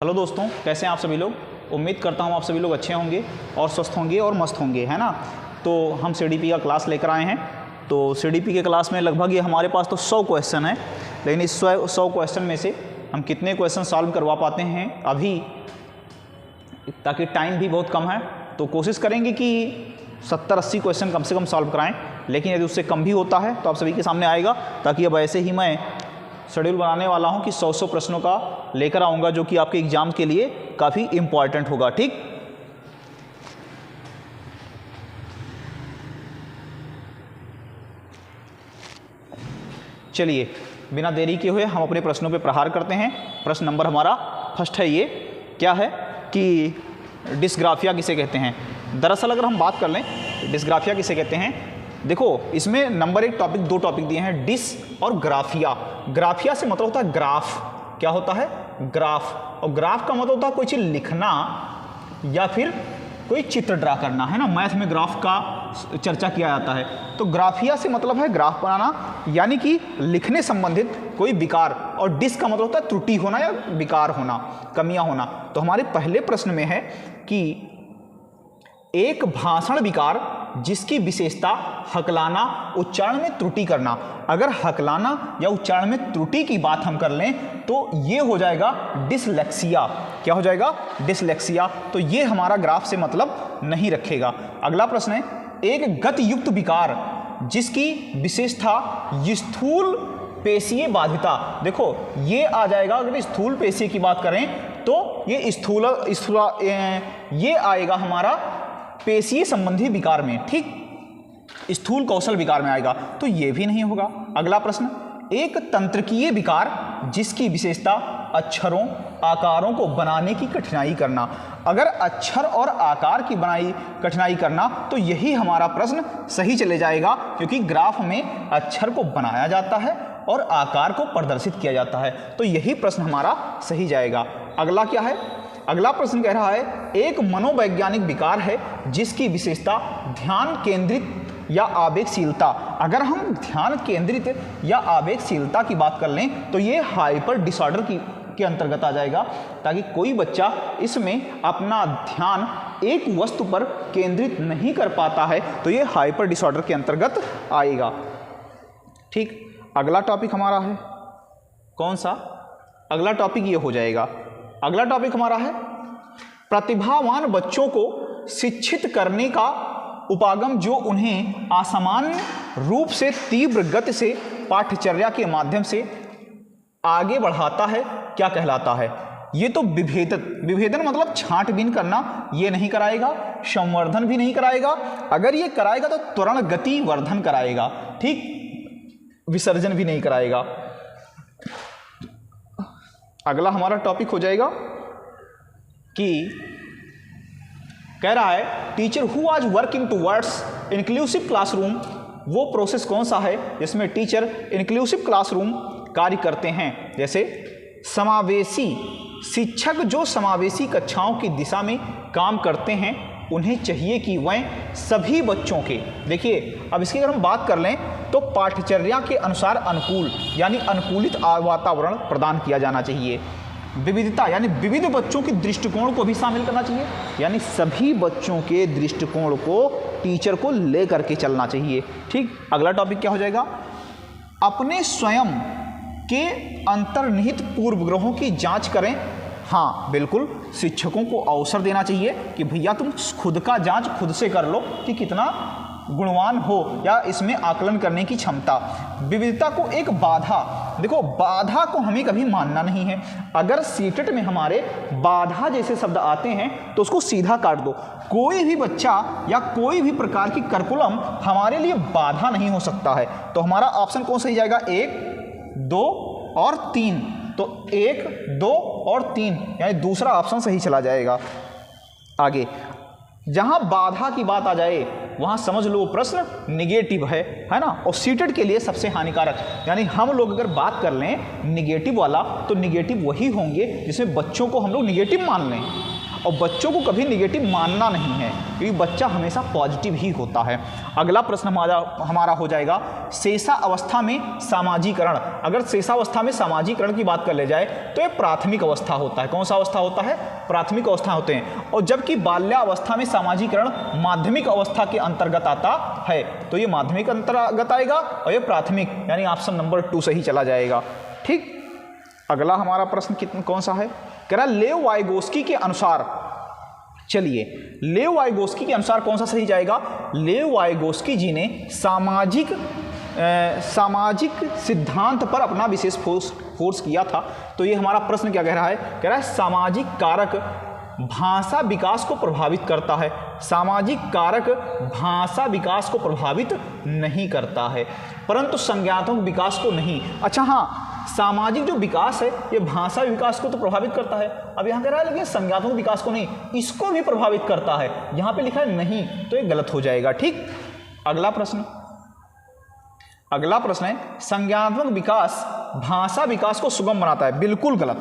Hello दोस्तों, कैसे हैं आप सभी लोग। उम्मीद करता हूं आप सभी लोग अच्छे होंगे और स्वस्थ होंगे और मस्त होंगे, है ना। तो हम सीडीपी का क्लास लेकर आए हैं। तो सीडीपी के क्लास में लगभग ये हमारे पास तो 100 क्वेश्चन है, लेकिन इस 100 क्वेश्चन में से हम कितने क्वेश्चन सॉल्व करवा पाते हैं अभी, ताकि टाइम भी बहुत कम है तो कोशिश करेंगे कि 70-80 क्वेश्चन कम से कम सॉल्व कराएँ। लेकिन यदि उससे कम भी होता है तो आप सभी के सामने आएगा, ताकि अब ऐसे ही मैं शेड्यूल बनाने वाला हूं कि 100 प्रश्नों का लेकर आऊँगा, जो कि आपके एग्जाम के लिए काफ़ी इम्पॉर्टेंट होगा। ठीक, चलिए बिना देरी के हुए हम अपने प्रश्नों पे प्रहार करते हैं। प्रश्न नंबर हमारा फर्स्ट है, ये क्या है कि डिस्ग्राफिया किसे कहते हैं। दरअसल अगर हम बात कर लें डिस्ग्राफिया किसे कहते हैं, देखो इसमें नंबर 1 टॉपिक, 2 टॉपिक दिए हैं, डिस और ग्राफिया। ग्राफिया से मतलब होता है ग्राफ। क्या होता है? ग्राफ। और ग्राफ का मतलब होता है कोई चीज़ लिखना या फिर कोई चित्र ड्रा करना, है ना। मैथ में ग्राफ का चर्चा किया जाता है। तो ग्राफिया से मतलब है ग्राफ बनाना, यानी कि लिखने संबंधित कोई विकार। और डिस का मतलब होता है त्रुटि होना या विकार होना, कमियां होना। तो हमारे पहले प्रश्न में है कि एक भाषण विकार जिसकी विशेषता हकलाना, उच्चारण में त्रुटि करना। अगर हकलाना या उच्चारण में त्रुटि की बात हम कर लें तो ये हो जाएगा डिसलेक्सिया। क्या हो जाएगा? डिसलेक्सिया। तो ये हमारा ग्राफ से मतलब नहीं रखेगा। अगला प्रश्न है, एक गतियुक्त विकार जिसकी विशेषता स्थूल पेशीय बाधिता। देखो ये आ जाएगा, अगर स्थूल पेशीय की बात करें तो ये ये आएगा हमारा पेशीय संबंधी विकार में। ठीक, स्थूल कौशल विकार में आएगा, तो ये भी नहीं होगा। अगला प्रश्न, एक तंत्रिकीय विकार जिसकी विशेषता अक्षरों आकारों को बनाने की कठिनाई करना। अगर अक्षर और आकार की कठिनाई करना तो यही हमारा प्रश्न सही चले जाएगा, क्योंकि ग्राफ में अक्षर को बनाया जाता है और आकार को प्रदर्शित किया जाता है। तो यही प्रश्न हमारा सही जाएगा। अगला क्या है? अगला प्रश्न कह रहा है, एक मनोवैज्ञानिक विकार है जिसकी विशेषता ध्यान केंद्रित या आवेगशीलता। अगर हम ध्यान केंद्रित या आवेगशीलता की बात कर लें तो ये हाइपर डिसऑर्डर के अंतर्गत आ जाएगा, ताकि कोई बच्चा इसमें अपना ध्यान एक वस्तु पर केंद्रित नहीं कर पाता है, तो ये हाइपर डिसऑर्डर के अंतर्गत आएगा। ठीक, अगला टॉपिक हमारा है कौन सा? अगला टॉपिक ये हो जाएगा। अगला टॉपिक हमारा है प्रतिभावान बच्चों को शिक्षित करने का उपागम, जो उन्हें असामान्य रूप से तीव्र गति से पाठ्यचर्या के माध्यम से आगे बढ़ाता है, क्या कहलाता है? ये तो विभेदन मतलब छांटबीन करना, ये नहीं कराएगा। संवर्धन भी नहीं कराएगा। अगर ये कराएगा तो त्वरण गति वर्धन कराएगा। ठीक, विसर्जन भी नहीं कराएगा। अगला हमारा टॉपिक हो जाएगा कि कह रहा है teacher who was working towards inclusive classroom. वो प्रोसेस कौन सा है जिसमें टीचर इंक्लूसिव क्लासरूम कार्य करते हैं? जैसे समावेशी शिक्षक जो समावेशी कक्षाओं की दिशा में काम करते हैं, उन्हें चाहिए कि वह सभी बच्चों के, देखिए अब इसकी अगर हम बात कर लें तो पाठ्यचर्या के अनुसार अनुकूल यानी अनुकूलित वातावरण प्रदान किया जाना चाहिए। विविधता यानी विविध बच्चों के दृष्टिकोण को भी शामिल करना चाहिए, यानी सभी बच्चों के दृष्टिकोण को टीचर को लेकर के चलना चाहिए। ठीक, अगला टॉपिक क्या हो जाएगा? अपने स्वयं के अंतर्निहित पूर्वग्रहों की जांच करें। हाँ बिल्कुल, शिक्षकों को अवसर देना चाहिए कि भैया तुम खुद का जांच खुद से कर लो कि कितना गुणवान हो या इसमें आकलन करने की क्षमता। विविधता को एक बाधा, देखो बाधा को हमें कभी मानना नहीं है। अगर सीटेट में हमारे बाधा जैसे शब्द आते हैं तो उसको सीधा काट दो। कोई भी बच्चा या कोई भी प्रकार की करिकुलम हमारे लिए बाधा नहीं हो सकता है। तो हमारा ऑप्शन कौन सही जाएगा? 1, 2 और 3। तो 1, 2 और 3 यानी दूसरा ऑप्शन सही चला जाएगा। आगे जहां बाधा की बात आ जाए वहां समझ लो प्रश्न निगेटिव है ना। और सीटेट के लिए सबसे हानिकारक, यानी हम लोग अगर बात कर लें निगेटिव वाला, तो निगेटिव वही होंगे जिसमें बच्चों को हम लोग निगेटिव मान लें। और बच्चों को कभी निगेटिव मानना नहीं है, क्योंकि बच्चा हमेशा पॉजिटिव ही होता है। अगला प्रश्न हमारा हो जाएगा शेषावस्था में सामाजीकरण। अगर शेषावस्था में सामाजीकरण की बात कर ले जाए तो ये प्राथमिक अवस्था होता है। कौन सा अवस्था होता है? प्राथमिक अवस्था होते हैं। और जबकि बाल्यावस्था में सामाजीकरण माध्यमिक अवस्था के अंतर्गत आता है, तो ये माध्यमिक अंतर्गत आएगा और ये प्राथमिक, यानी ऑप्शन नंबर 2 सही चला जाएगा। ठीक, अगला हमारा प्रश्न कौन सा है? कह रहा लेव वाइगोस्की के अनुसार, चलिए लेव वाइगोस्की के अनुसार कौन सा सही जाएगा? लेव वाइगोस्की जी ने सामाजिक सिद्धांत पर अपना विशेष फोर्स किया था। तो ये हमारा प्रश्न क्या कह रहा है? कह रहा है सामाजिक कारक भाषा विकास को प्रभावित करता है। सामाजिक कारक भाषा विकास को प्रभावित नहीं करता है, परंतु संज्ञानात्मक विकास को नहीं। अच्छा हाँ, सामाजिक जो विकास है ये भाषा विकास को तो प्रभावित करता है। अब यहाँ कह रहा है लेकिन संज्ञानात्मक विकास को नहीं, इसको भी प्रभावित करता है। यहाँ पे लिखा है नहीं, तो ये गलत हो जाएगा। ठीक, अगला प्रश्न है संज्ञानात्मक विकास भाषा विकास को सुगम बनाता है। बिल्कुल गलत।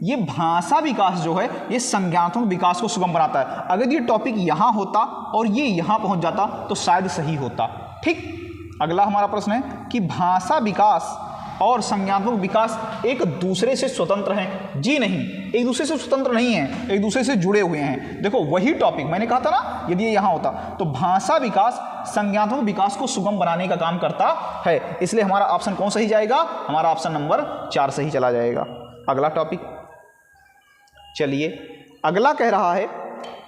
ये भाषा विकास जो है ये संज्ञानात्मक विकास को सुगम बनाता है। अगर ये टॉपिक यहाँ होता और ये यहाँ पहुँच जाता तो शायद सही होता। ठीक, अगला हमारा प्रश्न है कि भाषा विकास और संज्ञानात्मक विकास एक दूसरे से स्वतंत्र हैं। जी नहीं, एक दूसरे से स्वतंत्र नहीं है, एक दूसरे से जुड़े हुए हैं। देखो वही टॉपिक मैंने कहा था ना, यदि ये यहाँ होता तो भाषा विकास संज्ञानात्मक विकास को सुगम बनाने का काम करता है। इसलिए हमारा ऑप्शन कौन सही जाएगा? हमारा ऑप्शन नंबर 4 सही चला जाएगा। अगला टॉपिक, चलिए अगला कह रहा है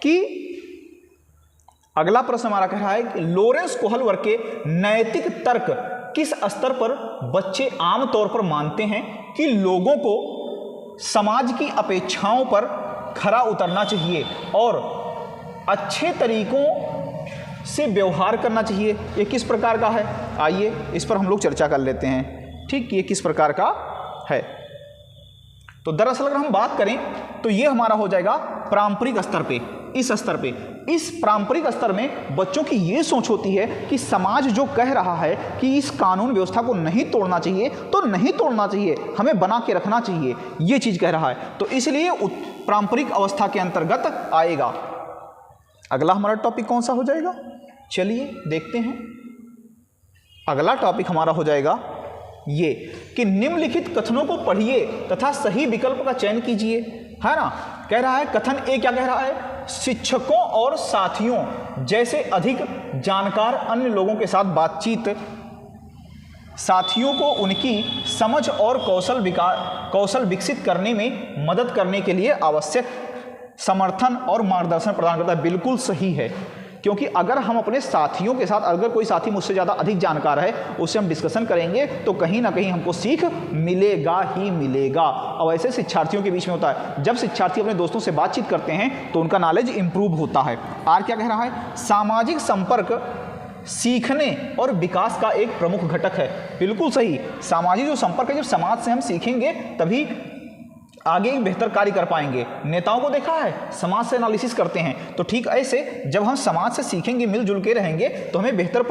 कि अगला प्रश्न हमारा कह रहा है कि लोरेंस कोहलवर्ग के नैतिक तर्क किस स्तर पर बच्चे आमतौर पर मानते हैं कि लोगों को समाज की अपेक्षाओं पर खरा उतरना चाहिए और अच्छे तरीकों से व्यवहार करना चाहिए? ये किस प्रकार का है? आइए इस पर हम लोग चर्चा कर लेते हैं। ठीक, ये किस प्रकार का है? तो दरअसल अगर हम बात करें तो ये हमारा हो जाएगा पारंपरिक स्तर पे। इस स्तर पे, इस पारंपरिक स्तर में बच्चों की ये सोच होती है कि समाज जो कह रहा है कि इस कानून व्यवस्था को नहीं तोड़ना चाहिए तो नहीं तोड़ना चाहिए, हमें बना के रखना चाहिए, ये चीज़ कह रहा है, तो इसलिए पारंपरिक अवस्था के अंतर्गत आएगा। अगला हमारा टॉपिक कौन सा हो जाएगा? चलिए देखते हैं। अगला टॉपिक हमारा हो जाएगा ये कि निम्नलिखित कथनों को पढ़िए तथा सही विकल्प का चयन कीजिए, है ना। कह रहा है कथन ए क्या कह रहा है? शिक्षकों और साथियों जैसे अधिक जानकार अन्य लोगों के साथ बातचीत साथियों को उनकी समझ और कौशल विकसित करने में मदद करने के लिए आवश्यक समर्थन और मार्गदर्शन प्रदान करता है। बिल्कुल सही है, क्योंकि अगर हम अपने साथियों के साथ, अगर कोई साथी मुझसे ज़्यादा अधिक जानकार है, उससे हम डिस्कशन करेंगे तो कहीं ना कहीं हमको सीख मिलेगा ही मिलेगा। और ऐसे शिक्षार्थियों के बीच में होता है, जब शिक्षार्थी अपने दोस्तों से बातचीत करते हैं तो उनका नॉलेज इंप्रूव होता है। आर क्या कह रहा है? सामाजिक संपर्क सीखने और विकास का एक प्रमुख घटक है। बिल्कुल सही। सामाजिक जो संपर्क है, जब समाज से हम सीखेंगे तभी आगे बेहतर कार्य कर पाएंगे। नेताओं को देखा है समाज से एनालिसिस करते हैं, तो ठीक ऐसे जब हम समाज से सीखेंगे, मिलजुल के रहेंगे तो हमें बेहतर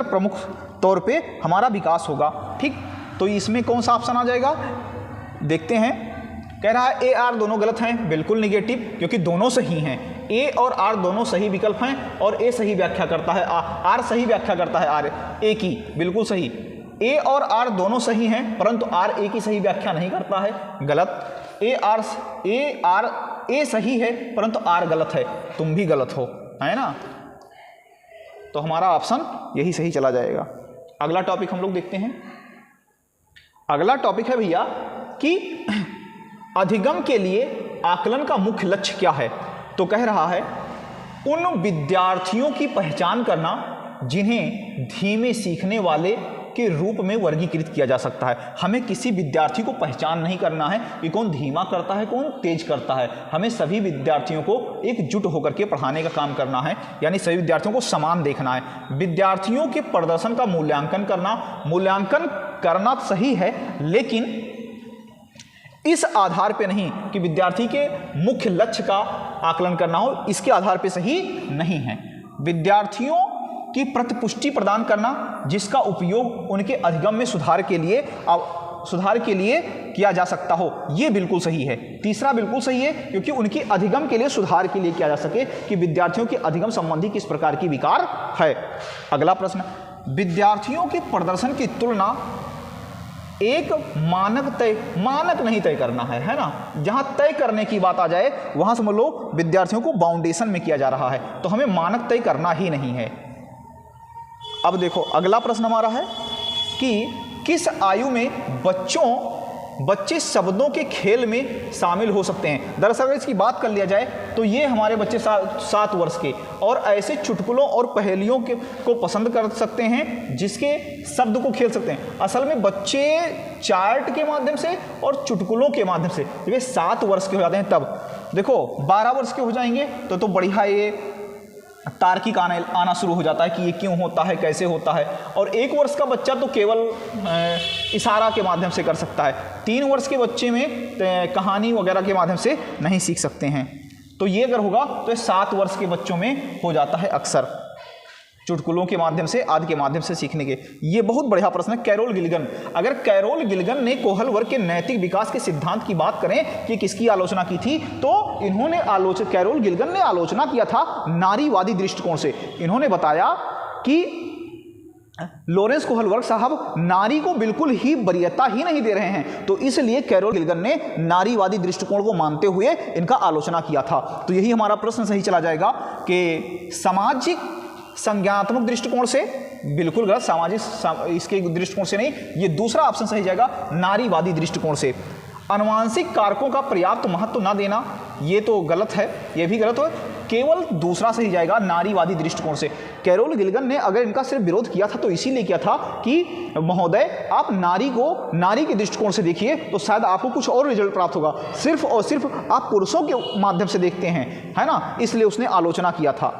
प्रमुख तौर पे हमारा विकास होगा। ठीक, तो इसमें कौन सा ऑप्शन आ जाएगा? देखते हैं। कह रहा है ए आर दोनों गलत हैं। बिल्कुल निगेटिव, क्योंकि दोनों सही हैं। ए और आर दोनों सही विकल्प हैं और ए सही व्याख्या करता है, आर सही व्याख्या करता है आर ए की। बिल्कुल सही। ए और आर दोनों सही हैं, परंतु आर ए की सही व्याख्या नहीं करता है। गलत। ए सही है परंतु आर गलत है। तुम भी गलत हो, है ना। तो हमारा ऑप्शन यही सही चला जाएगा। अगला टॉपिक हम लोग देखते हैं। अगला टॉपिक है भैया कि अधिगम के लिए आकलन का मुख्य लक्ष्य क्या है। तो कह रहा है उन विद्यार्थियों की पहचान करना जिन्हें धीमे सीखने वाले के रूप में वर्गीकृत किया जा सकता है। हमें किसी विद्यार्थी को पहचान नहीं करना है कि कौन धीमा करता है, कौन तेज करता है। हमें सभी विद्यार्थियों को एकजुट होकर के पढ़ाने का काम करना है, यानी सभी विद्यार्थियों को समान देखना है। विद्यार्थियों के प्रदर्शन का मूल्यांकन करना सही है, लेकिन इस आधार पे नहीं कि विद्यार्थी के मुख्य लक्ष्य का आकलन करना हो, इसके आधार पे सही नहीं है। विद्यार्थियों की प्रतिपुष्टि प्रदान करना जिसका उपयोग उनके अधिगम में सुधार के लिए सुधार के लिए किया जा सकता हो, ये बिल्कुल सही है। तीसरा बिल्कुल सही है, क्योंकि उनकी अधिगम के लिए, सुधार के लिए किया जा सके कि विद्यार्थियों की अधिगम संबंधी किस प्रकार की विकार है। अगला प्रश्न, विद्यार्थियों के प्रदर्शन की तुलना एक मानक नहीं तय करना है ना। जहां तय करने की बात आ जाए वहां समझ लो विद्यार्थियों को बाउंडेशन में किया जा रहा है, तो हमें मानक तय करना ही नहीं है। अब देखो अगला प्रश्न हमारा है कि किस आयु में बच्चे शब्दों के खेल में शामिल हो सकते हैं। दरअसल अगर इसकी बात कर लिया जाए तो ये हमारे बच्चे 7 वर्ष के और ऐसे चुटकुलों और पहेलियों को पसंद कर सकते हैं जिसके शब्द को खेल सकते हैं। असल में बच्चे चार्ट के माध्यम से और चुटकुलों के माध्यम से, देखिए 7 वर्ष के हो जाते हैं तब, देखो 12 वर्ष के हो जाएंगे तो बढ़िया ये तार्किक आना शुरू हो जाता है कि ये क्यों होता है, कैसे होता है। और 1 वर्ष का बच्चा तो केवल इशारा के माध्यम से कर सकता है। 3 वर्ष के बच्चे में कहानी वगैरह के माध्यम से नहीं सीख सकते हैं। तो ये अगर होगा तो 7 वर्ष के बच्चों में हो जाता है अक्सर, चुटकुलों के माध्यम से, आदि के माध्यम से सीखने के। ये बहुत बढ़िया प्रश्न है। कैरोल गिल्लिगन, अगर कैरोल गिल्लिगन ने कोहल वर्ग के नैतिक विकास के सिद्धांत की बात करें कि किसकी आलोचना की थी, तो इन्होंने कैरोल गिल्लिगन ने आलोचना किया था नारीवादी दृष्टिकोण से। इन्होंने बताया कि लॉरेंस कोहलवर्ग साहब नारी को बिल्कुल ही वरीयता ही नहीं दे रहे हैं, तो इसलिए कैरोल गिल्लिगन ने नारीवादी दृष्टिकोण को मानते हुए इनका आलोचना किया था। तो यही हमारा प्रश्न सही चला जाएगा कि सामाजिक संज्ञानात्मक दृष्टिकोण से बिल्कुल गलत, सामाजिक इसके दृष्टिकोण से नहीं, ये दूसरा ऑप्शन सही जाएगा नारीवादी दृष्टिकोण से। आनुवांशिक कारकों का पर्याप्त महत्व न देना, ये तो गलत है, ये भी गलत हो, केवल दूसरा सही जाएगा नारीवादी दृष्टिकोण से। कैरोल गिल्लिगन ने अगर इनका सिर्फ विरोध किया था तो इसीलिए किया था कि महोदय आप नारी को नारी के दृष्टिकोण से देखिए तो शायद आपको कुछ और रिजल्ट प्राप्त होगा, सिर्फ और सिर्फ आप पुरुषों के माध्यम से देखते हैं, है ना, इसलिए उसने आलोचना किया था,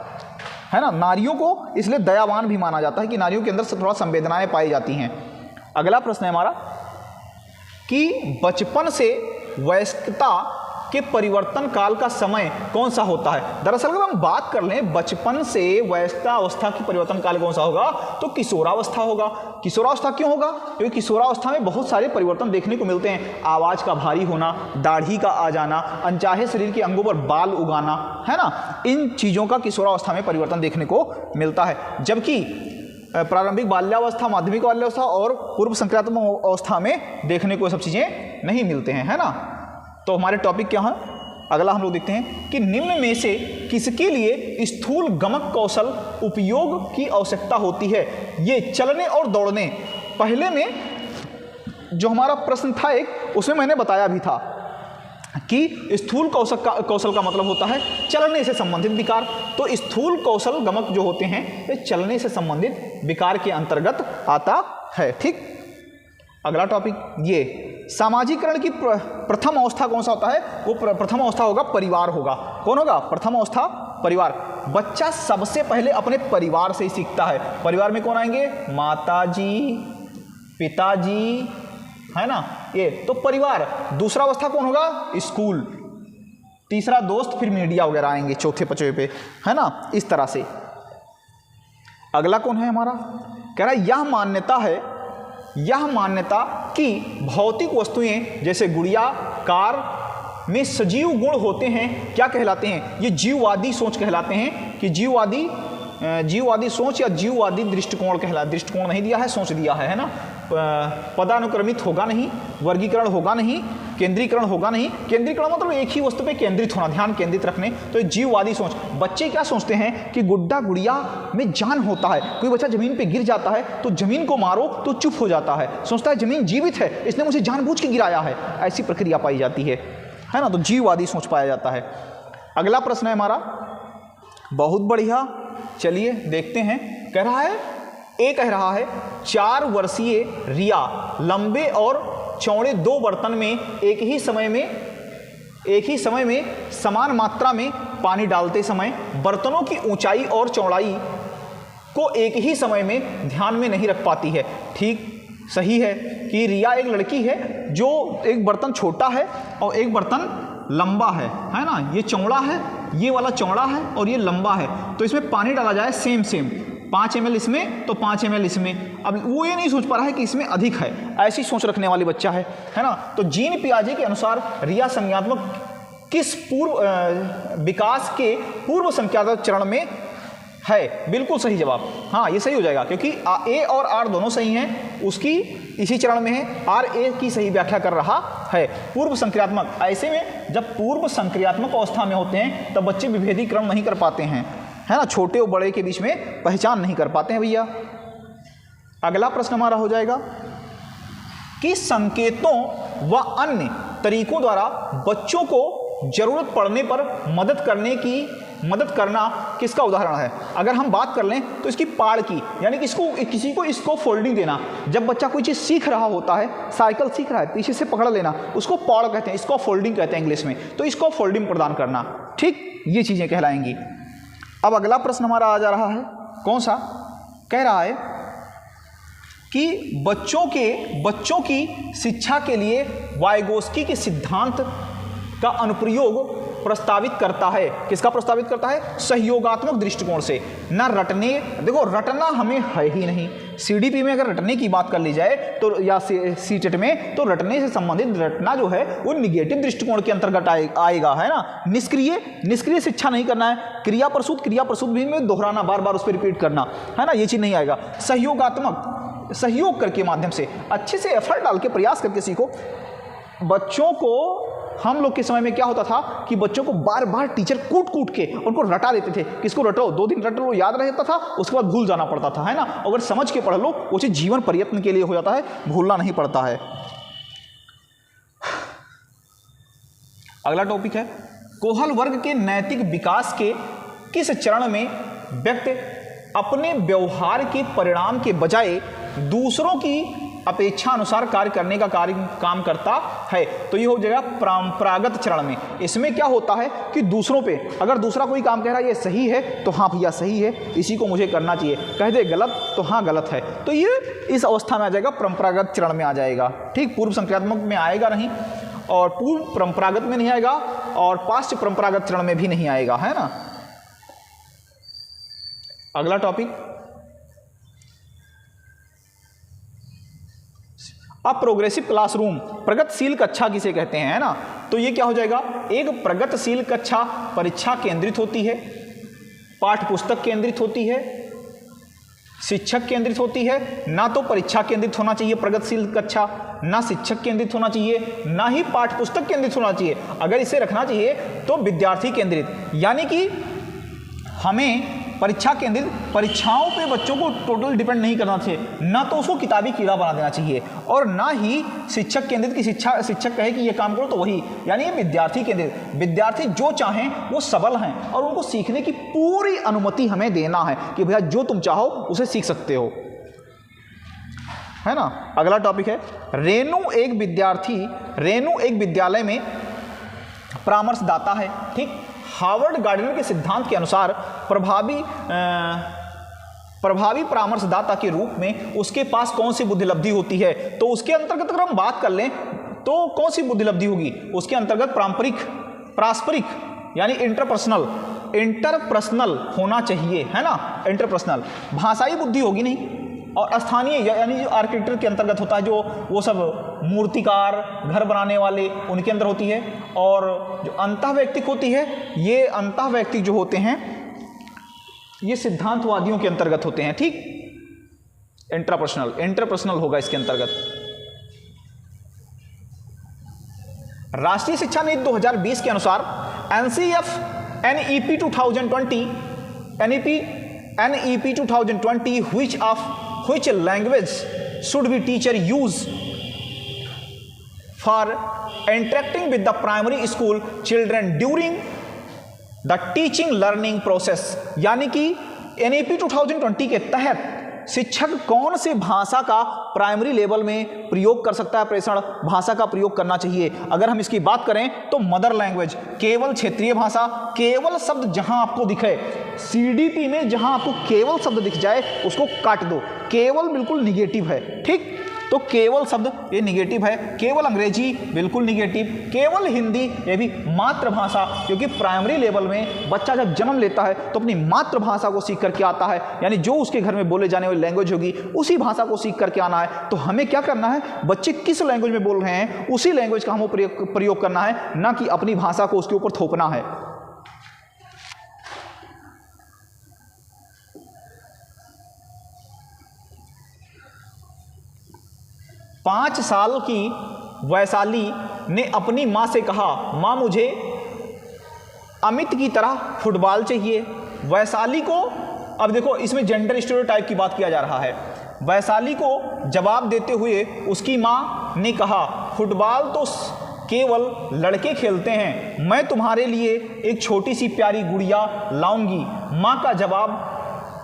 है ना। नारियों को इसलिए दयावान भी माना जाता है कि नारियों के अंदर से थोड़ा संवेदनाएं पाई जाती हैं। अगला प्रश्न है हमारा कि बचपन से वयस्कता के परिवर्तन काल का समय कौन सा होता है। दरअसल अगर हम बात कर लें बचपन से वयस्कावस्था की परिवर्तन काल कौन सा होगा, तो किशोरावस्था होगा। किशोरावस्था क्यों होगा? क्योंकि किशोरावस्था में बहुत सारे परिवर्तन देखने को मिलते हैं। आवाज़ का भारी होना, दाढ़ी का आ जाना, अनचाहे शरीर के अंगों पर बाल उगाना, है ना, इन चीज़ों का किशोरावस्था में परिवर्तन देखने को मिलता है। जबकि प्रारंभिक बाल्यावस्था, माध्यमिक बाल्यावस्था और पूर्व संक्रात्मक अवस्था में देखने को सब चीज़ें नहीं मिलते हैं, है ना। तो हमारे टॉपिक क्या है, अगला हम लोग देखते हैं कि निम्न में से किसके लिए स्थूल गमक कौशल उपयोग की आवश्यकता होती है। ये चलने और दौड़ने, पहले में जो हमारा प्रश्न था एक, उसमें मैंने बताया भी था कि स्थूल कौशल का मतलब होता है चलने से संबंधित विकार। तो स्थूल कौशल गमक जो होते हैं ये चलने से संबंधित विकार के अंतर्गत आता है। ठीक, अगला टॉपिक ये सामाजिकरण की प्रथम अवस्था कौन सा होता है, वो प्रथम अवस्था होगा परिवार होगा। कौन होगा? प्रथम अवस्था परिवार। बच्चा सबसे पहले अपने परिवार से ही सीखता है। परिवार में कौन आएंगे? माताजी, पिताजी, है ना, ये तो परिवार। दूसरा अवस्था कौन होगा? स्कूल। तीसरा दोस्त, फिर मीडिया वगैरह आएंगे चौथे पचवे पे, है ना, इस तरह से। अगला कौन है हमारा? कह रहा है यह मान्यता कि भौतिक वस्तुएं जैसे गुड़िया, कार में सजीव गुण होते हैं क्या कहलाते हैं? ये जीववादी सोच कहलाते हैं कि जीववादी सोच या जीववादी दृष्टिकोण दृष्टिकोण नहीं दिया है, सोच दिया है ना। पदानुक्रमित होगा नहीं, वर्गीकरण होगा नहीं, केंद्रीकरण होगा नहीं। केंद्रीकरण मतलब एक ही वस्तु पे केंद्रित होना, ध्यान केंद्रित रखने। तो जीववादी सोच। बच्चे क्या सोचते हैं कि गुड्डा गुड़िया में जान होता है। कोई बच्चा जमीन पे गिर जाता है तो जमीन को मारो तो चुप हो जाता है, सोचता है जमीन जीवित है, इसने मुझे जानबूझ के गिराया है, ऐसी प्रक्रिया पाई जाती है ना। तो जीववादी सोच पाया जाता है। अगला प्रश्न है हमारा, बहुत बढ़िया, चलिए देखते हैं। कह रहा है 4 वर्षीय रिया लंबे और चौड़े 2 बर्तन में एक ही समय में समान मात्रा में पानी डालते समय बर्तनों की ऊंचाई और चौड़ाई को एक ही समय में ध्यान में नहीं रख पाती है। ठीक, सही है कि रिया एक लड़की है जो एक बर्तन छोटा है और एक बर्तन लंबा है ना। ये चौड़ा है, ये वाला चौड़ा है और ये लंबा है, तो इसमें पानी डाला जाए सेम 5 ml इसमें तो 5 ml इसमें। अब वो ये नहीं सोच पा रहा है कि इसमें अधिक है, ऐसी सोच रखने वाली बच्चा है ना। तो जीन पियाजे के अनुसार रिया संज्ञात्मक किस विकास के पूर्व संज्ञात्मक चरण में है? बिल्कुल सही जवाब, हाँ ये सही हो जाएगा, क्योंकि ए और आर दोनों सही हैं, उसकी इसी चरण में है, आर ए की सही व्याख्या कर रहा है। पूर्व संक्रियात्मक, ऐसे में जब पूर्व संक्रियात्मक अवस्था में होते हैं तब बच्चे विभेदीकरण नहीं कर पाते हैं, है ना, छोटे और बड़े के बीच में पहचान नहीं कर पाते हैं भैया। अगला प्रश्न हमारा हो जाएगा कि संकेतों व अन्य तरीकों द्वारा बच्चों को जरूरत पड़ने पर मदद करना किसका उदाहरण है? अगर हम बात कर लें तो इसकी पाड़ की, यानी कि किसी को इसको फोल्डिंग देना। जब बच्चा कोई चीज़ सीख रहा होता है, साइकिल सीख रहा है, पीछे से पकड़ लेना, उसको पाड़ कहते हैं, इसको फोल्डिंग कहते हैं इंग्लिश में। तो इसको फोल्डिंग प्रदान करना, ठीक, ये चीज़ें कहलाएंगी। अब अगला प्रश्न हमारा आ जा रहा है, कौन सा? कह रहा है कि बच्चों की शिक्षा के लिए वाइगोस्की के सिद्धांत का अनुप्रयोग प्रस्तावित करता है। किसका प्रस्तावित करता है? सहयोगात्मक दृष्टिकोण से। ना रटने, देखो रटना हमें है ही नहीं। सीडीपी में अगर रटने की बात कर ली जाए तो, या सीटेट में, तो रटने से संबंधित रटना जो है वो निगेटिव दृष्टिकोण के अंतर्गत आएगा, है ना। निष्क्रिय शिक्षा नहीं करना है। क्रिया प्रसूत भी में दोहराना, बार बार उस पर रिपीट करना, है ना, ये चीज़ नहीं आएगा। सहयोगात्मक, सहयोग करके माध्यम से, अच्छे से एफर्ट डाल के प्रयास करके सीखो। बच्चों को, हम लोग के समय में क्या होता था कि बच्चों को बार बार टीचर कूट के उनको रटा देते थे। किसको रटो, 2 दिन रट लो, याद रहता था, उसके बाद भूल जाना पड़ता था, है ना। अगर समझ के पढ़ लो, वो चीज़ जीवन प्रयत्न के लिए हो जाता है, भूलना नहीं पड़ता है। अगला टॉपिक है, कोहल वर्ग के नैतिक विकास के किस चरण में व्यक्ति अपने व्यवहार के परिणाम के बजाय दूसरों की अपेक्षा अनुसार कार्य करने का काम करता है? तो ये हो जाएगा परंपरागत चरण में। इसमें क्या होता है कि दूसरों पे, अगर दूसरा कोई काम कह रहा है ये सही है तो हाँ भैया सही है, इसी को मुझे करना चाहिए, कह दे गलत तो हाँ गलत है, तो ये इस अवस्था में आ जाएगा, परंपरागत चरण में आ जाएगा, ठीक। पूर्व संक्रियात्मक में आएगा नहीं, और पूर्व परंपरागत में नहीं आएगा, और पाश्च परंपरागत चरण में भी नहीं आएगा, है ना। अगला टॉपिक, अब प्रोग्रेसिव क्लासरूम, प्रगतिशील कक्षा किसे कहते हैं, है ना। तो ये क्या हो जाएगा, एक प्रगतिशील कक्षा परीक्षा केंद्रित होती है, पाठ्य पुस्तक केंद्रित होती है, शिक्षक केंद्रित होती है। ना तो परीक्षा केंद्रित होना चाहिए प्रगतिशील कक्षा, ना शिक्षक केंद्रित होना चाहिए, ना ही पाठ्य पुस्तक केंद्रित होना चाहिए। अगर इसे रखना चाहिए तो विद्यार्थी केंद्रित, यानी कि हमें परीक्षा केंद्रित, परीक्षाओं पे बच्चों को टोटल डिपेंड नहीं करना चाहिए, ना तो उसको किताबी कीड़ा बना देना चाहिए, और ना ही शिक्षक केंद्रित की शिक्षक कहे कि ये काम करो तो वही, यानी ये विद्यार्थी केंद्रित। विद्यार्थी जो चाहें वो सबल हैं, और उनको सीखने की पूरी अनुमति हमें देना है कि भैया जो तुम चाहो उसे सीख सकते हो, है ना। अगला टॉपिक है, रेणु एक विद्यालय में परामर्शदाता है, ठीक। हार्वर्ड गार्डनर के सिद्धांत के अनुसार प्रभावी परामर्शदाता के रूप में उसके पास कौन सी बुद्धिलब्धि होती है? तो उसके अंतर्गत अगर हम बात कर लें तो कौन सी बुद्धिलब्धि होगी? उसके अंतर्गत पारस्परिक यानी इंटरपर्सनल होना चाहिए, है ना, इंटरपर्सनल। भाषाई बुद्धि होगी नहीं, और स्थानीय यानी जो आर्किटेक्चर के अंतर्गत होता है, जो वो सब मूर्तिकार, घर बनाने वाले, उनके अंदर होती है। और जो अंतःवैयक्तिक होती है, ये अंतःवैयक्तिक जो होते हैं ये सिद्धांतवादियों के अंतर्गत होते हैं, ठीक। इंटरपर्सनल होगा इसके अंतर्गत। राष्ट्रीय शिक्षा नीति 2020 के अनुसार NEP 2020 which language should be teacher use for interacting with the primary school children during the teaching learning process? यानी कि NEP 2020 के तहत शिक्षक कौन से भाषा का प्राइमरी लेवल में प्रयोग कर सकता है, प्रेषण भाषा का प्रयोग करना चाहिए? अगर हम इसकी बात करें तो मदर लैंग्वेज, केवल क्षेत्रीय भाषा, केवल शब्द जहां आपको दिखे, सीडीपी में जहां आपको केवल शब्द दिख जाए उसको काट दो, केवल बिल्कुल निगेटिव है, ठीक। तो केवल शब्द ये निगेटिव है, केवल अंग्रेजी बिल्कुल निगेटिव, केवल हिंदी ये भी मातृभाषा, क्योंकि प्राइमरी लेवल में बच्चा जब जन्म लेता है तो अपनी मातृभाषा को सीख करके आता है, यानी जो उसके घर में बोले जाने वाली लैंग्वेज होगी उसी भाषा को सीख करके आना है। तो हमें क्या करना है, बच्चे किस लैंग्वेज में बोल रहे हैं उसी लैंग्वेज का हमें प्रयोग करना है, ना कि अपनी भाषा को उसके ऊपर थोपना है। पाँच साल की वैशाली ने अपनी माँ से कहा, माँ मुझे अमित की तरह फुटबॉल चाहिए। वैशाली को, अब देखो इसमें जेंडर स्टेरियोटाइप की बात किया जा रहा है। वैशाली को जवाब देते हुए उसकी माँ ने कहा, फुटबॉल तो केवल लड़के खेलते हैं, मैं तुम्हारे लिए एक छोटी सी प्यारी गुड़िया लाऊंगी। माँ का जवाब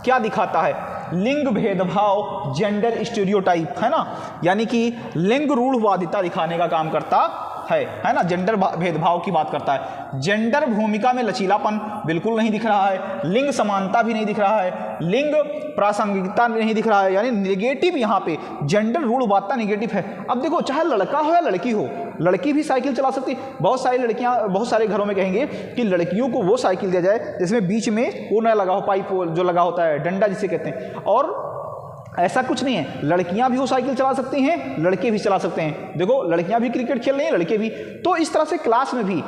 क्या दिखाता है, लिंग भेदभाव, जेंडर स्टीरियोटाइप, है ना, यानी कि लिंग रूढ़वादिता दिखाने का काम करता है ना, जेंडर भेदभाव की बात करता है। जेंडर भूमिका में लचीलापन बिल्कुल नहीं दिख रहा है, लिंग समानता भी नहीं दिख रहा है, लिंग प्रासंगिकता नहीं दिख रहा है, यानी निगेटिव, यहाँ पे जेंडर रूढ़वादिता निगेटिव है। अब देखो चाहे लड़का हो या लड़की हो, लड़की भी साइकिल चला सकती है। बहुत सारी लड़कियां, बहुत सारे घरों में कहेंगे कि लड़कियों को वो साइकिल दिया जाए जिसमें बीच में वो न लगा हो, पाइप जो लगा होता है, डंडा जिसे कहते हैं, और ऐसा कुछ नहीं है, लड़कियां भी वो साइकिल चला सकती हैं, लड़के भी चला सकते हैं। देखो लड़कियां भी क्रिकेट खेल रही हैं, लड़के भी। तो इस तरह से क्लास में भी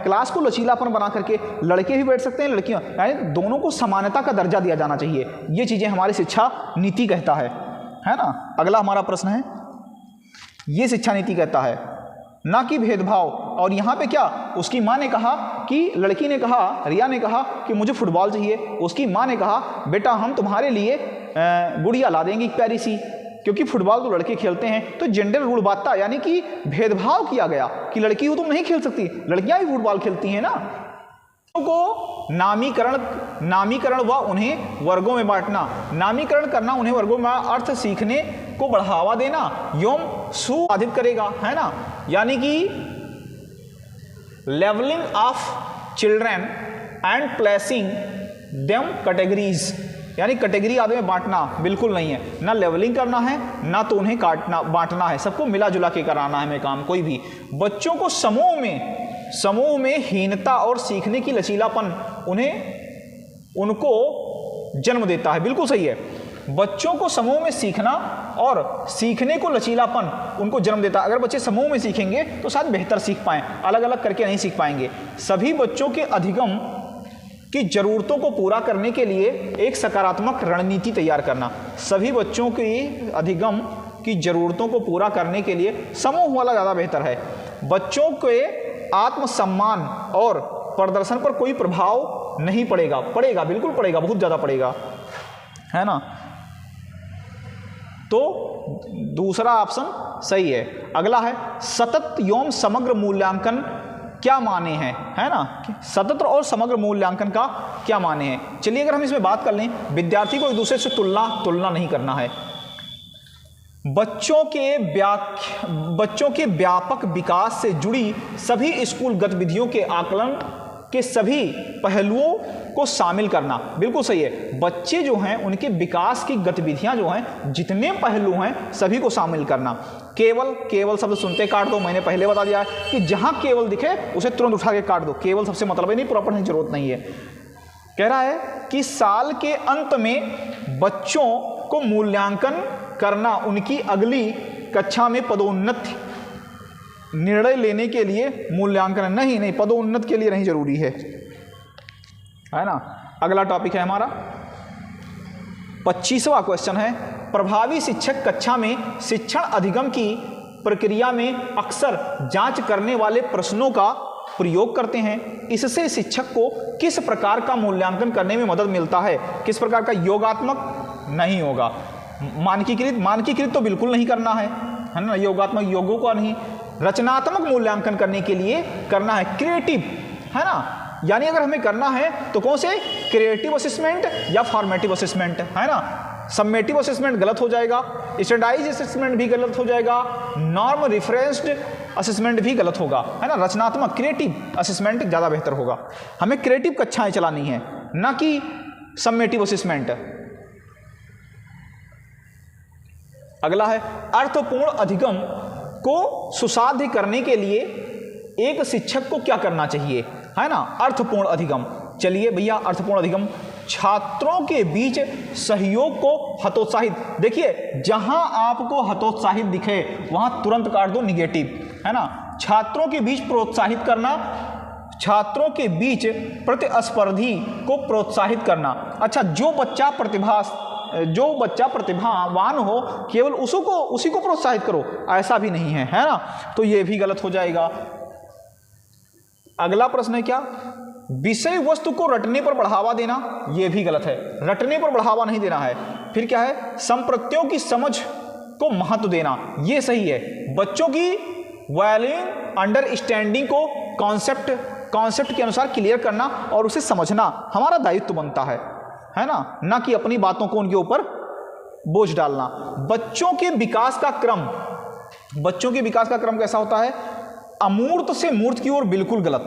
क्लास को लचीलापन बना करके लड़के भी बैठ सकते हैं, लड़कियां, यानी दोनों को समानता का दर्जा दिया जाना चाहिए। ये चीज़ें हमारी शिक्षा नीति कहता है ना। अगला हमारा प्रश्न है, ये शिक्षा नीति कहता है, ना कि भेदभाव। और यहाँ पे क्या, उसकी माँ ने कहा कि, लड़की ने कहा, रिया ने कहा कि मुझे फुटबॉल चाहिए। उसकी माँ ने कहा, बेटा हम तुम्हारे लिए गुड़िया ला देंगे एक प्यारी सी, क्योंकि फुटबॉल तो लड़के खेलते हैं। तो जेंडर रूढ़वादिता, यानी कि भेदभाव किया गया कि लड़की हो तुम नहीं खेल सकती, लड़कियां भी फुटबॉल खेलती हैं ना। को नामीकरण व उन्हें वर्गों में बांटना, नामीकरण करना, उन्हें वर्गों में अर्थ सीखने को बढ़ावा देना एवं सुबाधित करेगा, है ना, यानी कि levelling of children and placing them categories, यानी कैटेगरी आदि में बांटना बिल्कुल नहीं है, ना लेवलिंग करना है ना तो उन्हें बांटना है, सबको मिला जुला के कराना है हमें काम। कोई भी बच्चों को समूह में हीनता और सीखने की लचीलापन उनको जन्म देता है, बिल्कुल सही है। बच्चों को समूह में सीखना और सीखने को लचीलापन उनको जन्म देता है। अगर बच्चे समूह में सीखेंगे तो शायद बेहतर सीख पाएं, अलग अलग करके नहीं सीख पाएंगे। सभी बच्चों के अधिगम की जरूरतों को पूरा करने के लिए एक सकारात्मक रणनीति तैयार करना, सभी बच्चों की अधिगम की जरूरतों को पूरा करने के लिए समूह वाला ज़्यादा बेहतर है। बच्चों के आत्मसम्मान और प्रदर्शन पर कोई प्रभाव नहीं पड़ेगा, बिल्कुल पड़ेगा, बहुत ज़्यादा पड़ेगा, है ना। तो दूसरा ऑप्शन सही है। अगला है, सतत एवं समग्र मूल्यांकन क्या माने हैं, है ना, सतत और समग्र मूल्यांकन का क्या माने हैं। चलिए अगर हम इसमें बात कर लें, विद्यार्थी को एक दूसरे से तुलना नहीं करना है। बच्चों के व्यापक विकास से जुड़ी सभी स्कूल गतिविधियों के आकलन के सभी पहलुओं को शामिल करना, बिल्कुल सही है। बच्चे जो हैं उनके विकास की गतिविधियां जो हैं, जितने पहलू हैं सभी को शामिल करना। केवल शब्द सुनते काट दो, मैंने पहले बता दिया कि जहां केवल दिखे उसे तुरंत उठा के काट दो, केवल सबसे मतलब ही नहीं, पूरा पढ़ने की जरूरत नहीं है। कह रहा है कि साल के अंत में बच्चों को मूल्यांकन करना, उनकी अगली कक्षा में पदोन्नति निर्णय लेने के लिए मूल्यांकन, नहीं पदोन्नति के लिए नहीं जरूरी है ना। अगला टॉपिक है हमारा 25वां क्वेश्चन है, प्रभावी शिक्षक कक्षा में शिक्षण अधिगम की प्रक्रिया में अक्सर जांच करने वाले प्रश्नों का प्रयोग करते हैं। इससे शिक्षक को किस प्रकार का मूल्यांकन करने में मदद मिलता है। किस प्रकार का, योगात्मक नहीं होगा, मानकीकृत तो बिल्कुल नहीं करना है ना, योगात्मक योगों का नहीं। रचनात्मक मूल्यांकन करने के लिए करना है क्रिएटिव, है ना, यानी अगर हमें करना है तो कौन से, क्रिएटिव असेसमेंट या फॉर्मेटिव असेसमेंट, है ना। समेटिव असेसमेंट गलत हो जाएगा, स्टैंडर्डाइज्ड असेसमेंट भी गलत हो जाएगा, नॉर्म रिफरेंस्ड असेसमेंट भी गलत होगा, है ना। रचनात्मक क्रिएटिव असेसमेंट ज़्यादा बेहतर होगा। हमें क्रिएटिव कक्षाएं चलानी है, ना कि समेटिव असेसमेंट। अगला है अर्थपूर्ण अधिगम को सुसाध्य करने के लिए एक शिक्षक को क्या करना चाहिए, है ना। अर्थपूर्ण अधिगम, चलिए भैया, अर्थपूर्ण अधिगम छात्रों के बीच सहयोग को हतोत्साहित, देखिए जहां आपको हतोत्साहित दिखे वहां तुरंत काट दो निगेटिव, है ना। छात्रों के बीच प्रोत्साहित करना, छात्रों के बीच प्रतिस्पर्धी को प्रोत्साहित करना। अच्छा, जो बच्चा प्रतिभावान हो केवल उसी को प्रोत्साहित करो, ऐसा भी नहीं है, है ना। तो ये भी गलत हो जाएगा। अगला प्रश्न है क्या, विषय वस्तु को रटने पर बढ़ावा देना, यह भी गलत है, रटने पर बढ़ावा नहीं देना है। फिर क्या है, संप्रत्यों की समझ को महत्व देना, यह सही है। बच्चों की वैल्यूइंग अंडरस्टैंडिंग को कॉन्सेप्ट के अनुसार क्लियर करना और उसे समझना हमारा दायित्व बनता है ना कि अपनी बातों को उनके ऊपर बोझ डालना। बच्चों के विकास का क्रम कैसा होता है, अमूर्त से मूर्त की ओर, बिल्कुल गलत,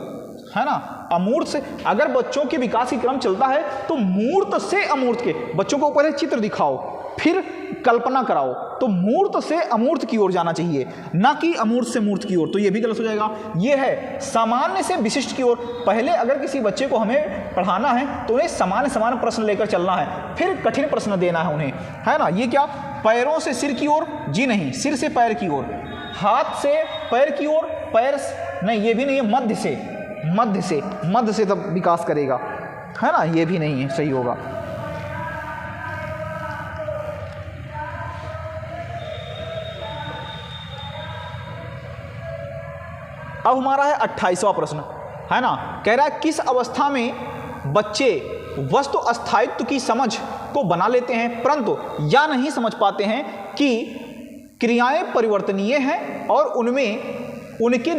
है ना। अमूर्त से, अगर बच्चों के विकास की क्रम चलता है तो मूर्त से अमूर्त के, बच्चों को पहले चित्र दिखाओ फिर कल्पना कराओ, तो मूर्त से अमूर्त की ओर जाना चाहिए, ना कि अमूर्त से मूर्त की ओर, तो ये भी गलत हो जाएगा। ये है सामान्य से विशिष्ट की ओर, पहले अगर किसी बच्चे को हमें पढ़ाना है तो उन्हें सामान्य प्रश्न लेकर चलना है, फिर कठिन प्रश्न देना है उन्हें, है ना। ये क्या, पैरों से सिर की ओर, जी नहीं, सिर से पैर की ओर, हाथ से पैर की ओर, पैर नहीं, ये भी नहीं है, मध्य से तब विकास करेगा, है ना, ये भी नहीं है, सही होगा। अब हमारा है 28वां प्रश्न, है ना। कह रहा है किस अवस्था में बच्चे वस्तु अस्थायित्व की समझ को बना लेते हैं परंतु या नहीं समझ पाते हैं कि क्रियाएं परिवर्तनीय हैं और उनके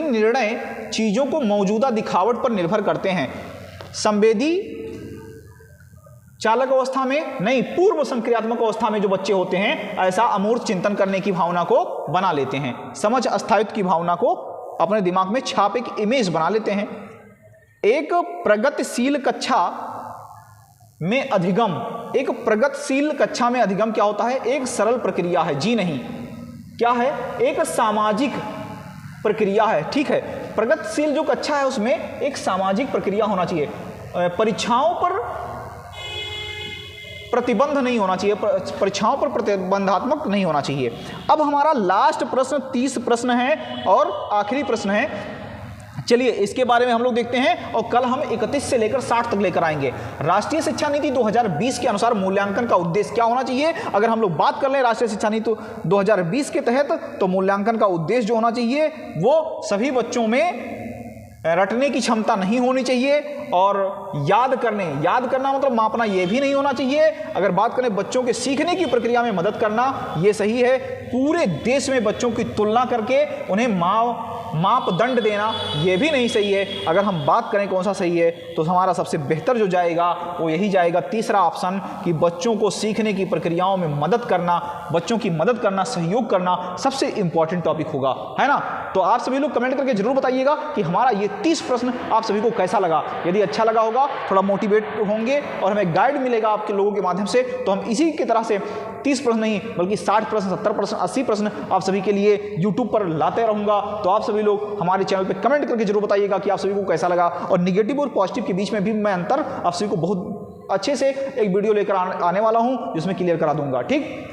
निर्णय चीज़ों को मौजूदा दिखावट पर निर्भर करते हैं। संवेदी चालक अवस्था में नहीं, पूर्व संक्रियात्मक अवस्था में जो बच्चे होते हैं ऐसा अमूर्त चिंतन करने की भावना को बना लेते हैं, समझ अस्थायित्व की भावना को अपने दिमाग में छाप एक इमेज बना लेते हैं। एक प्रगतिशील कक्षा में अधिगम क्या होता है, एक सरल प्रक्रिया है, जी नहीं, क्या है, एक सामाजिक प्रक्रिया है, ठीक है। प्रगतिशील जो कक्षा है उसमें एक सामाजिक प्रक्रिया होना चाहिए, परीक्षाओं पर प्रतिबंध नहीं होना चाहिए, परीक्षाओं पर प्रतिबंधात्मक नहीं होना चाहिए। अब हमारा लास्ट प्रश्न 30 प्रश्न है और आखिरी प्रश्न है, चलिए इसके बारे में हम लोग देखते हैं और कल हम 31 से लेकर 60 तक लेकर आएंगे। राष्ट्रीय शिक्षा नीति 2020 के अनुसार मूल्यांकन का उद्देश्य क्या होना चाहिए। अगर हम लोग बात कर लें राष्ट्रीय शिक्षा नीति 2020 के तहत, तो मूल्यांकन का उद्देश्य जो होना चाहिए वो सभी बच्चों में रटने की क्षमता नहीं होनी चाहिए और याद करना मतलब मापना ये भी नहीं होना चाहिए। अगर बात करें बच्चों के सीखने की प्रक्रिया में मदद करना, ये सही है। पूरे देश में बच्चों की तुलना करके उन्हें मापदंड देना, ये भी नहीं सही है। अगर हम बात करें कौन सा सही है, तो हमारा सबसे बेहतर जो जाएगा वो यही जाएगा, तीसरा ऑप्शन, कि बच्चों को सीखने की प्रक्रियाओं में मदद करना, बच्चों की मदद करना, सहयोग करना सबसे इंपॉर्टेंट टॉपिक होगा, है ना। तो आप सभी लोग कमेंट करके जरूर बताइएगा कि हमारा ये 30 प्रश्न आप सभी को कैसा लगा। यदि अच्छा लगा होगा, थोड़ा मोटिवेट होंगे और हमें गाइड मिलेगा आपके लोगों के माध्यम से, तो हम इसी की तरह से 30 प्रश्न नहीं बल्कि 60 प्रश्न, 70 प्रश्न, 80 प्रश्न आप सभी के लिए यूट्यूब पर लाते रहूँगा। तो आप सभी लोग हमारे चैनल पे कमेंट करके जरूर बताइएगा कि आप सभी को कैसा लगा, और निगेटिव और पॉजिटिव के बीच में भी मैं अंतर आप सभी को बहुत अच्छे से एक वीडियो लेकर आने वाला हूँ जिसमें क्लियर करा दूंगा, ठीक।